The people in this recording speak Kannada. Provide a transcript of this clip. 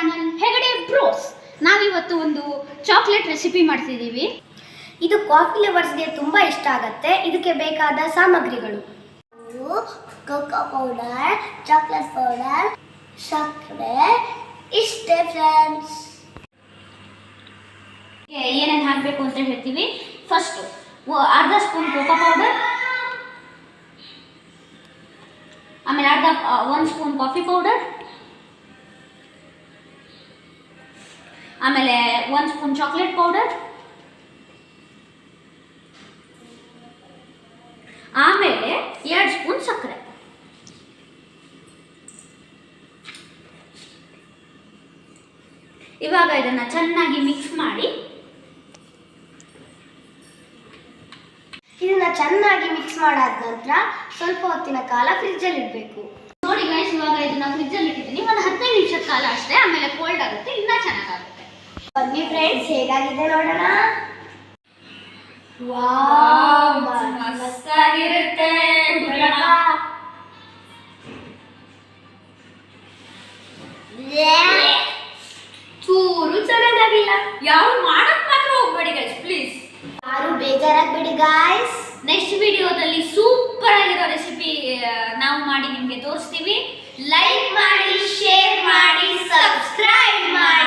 Channel Hegde bros. ನಾವಿವತ್ತು ಒಂದು ಚಾಕ್ಲೇಟ್ ರೆಸಿಪಿ ಮಾಡ್ತಿದ್ದೀವಿ. ಇದು ಕಾಫಿ ಲವರ್ಸ್ಗೆ ತುಂಬ ಇಷ್ಟ ಆಗುತ್ತೆ. ಇದಕ್ಕೆ ಬೇಕಾದ ಸಾಮಗ್ರಿಗಳು: ಕೋಕೋ ಪೌಡರ್, ಚಾಕ್ಲೇಟ್ ಪೌಡರ್, ಸಕ್ಕರೆ, ಇಷ್ಟೇ ಫ್ರೆಂಡ್ಸ್. ಏನೇನು ಹಾಕಬೇಕು ಅಂತ ಹೇಳ್ತೀವಿ. ಫಸ್ಟು ಅರ್ಧ ಸ್ಪೂನ್ ಕೋಕೋ ಪೌಡರ್, ಆಮೇಲೆ 1 ಸ್ಪೂನ್ ಕಾಫಿ ಪೌಡರ್, ಆಮೇಲೆ 1 ಸ್ಪೂನ್ ಚಾಕ್ಲೇಟ್ ಪೌಡರ್, ಆಮೇಲೆ 2 ಸ್ಪೂನ್ ಸಕ್ಕರೆ. ಇವಾಗ ಇದನ್ನು ಚೆನ್ನಾಗಿ ಮಿಕ್ಸ್ ಮಾಡಿ ಇದನ್ನ ಚೆನ್ನಾಗಿ ಮಿಕ್ಸ್ ಮಾಡಾದ ನಂತರ ಸ್ವಲ್ಪ ಹೊತ್ತಿನ ಕಾಲ ಫ್ರಿಜ್ಜಲ್ಲಿ ಇಡಬೇಕು. ನೋಡಿ ಗೈಸ್, ಇವಾಗ ಇದನ್ನ ಫ್ರಿಜ್ಜಲ್ಲಿ ಇಟ್ಟಿದ್ದೀನಿ. ಒಂದು 15 ನಿಮಿಷದ ಕಾಲ ಅಷ್ಟೇ, ಆಮೇಲೆ ಕೋಲ್ಡ್ ಆಗುತ್ತೆ, ಇನ್ನೂ ಚೆನ್ನಾಗಾಗುತ್ತೆ. ಬನ್ನಿ ಫ್ರೆಂಡ್ಸ್, ಹೇಗಾಗಿದೆ ನೋಡೋಣ. ವಾವ್, ಮಸ್ತಾಗಿರುತ್ತೆ. ಚೂರು ಚೆನ್ನಾಗಿಲ್ಲ. ಯಾರು ಮಾಡಕ್ ಮಾತ್ರ ಹೋಗ್ಬೇಡಿ ಗೈಸ್, ಪ್ಲೀಸ್. ಯಾರು ಬೇಜಾರಾಗಬೇಡಿ ಗಾಯ್ಸ್. ನೆಕ್ಸ್ಟ್ ವಿಡಿಯೋದಲ್ಲಿ ಸೂಪರ್ ಆಗಿರೋ ರೆಸಿಪಿ ನಾವು ಮಾಡಿ ನಿಮಗೆ ತೋರಿಸ್ತೀವಿ. ಲೈಕ್ ಮಾಡಿ, ಶೇರ್ ಮಾಡಿ, ಸಬ್ಸ್ಕ್ರೈಬ್ ಮಾಡಿ.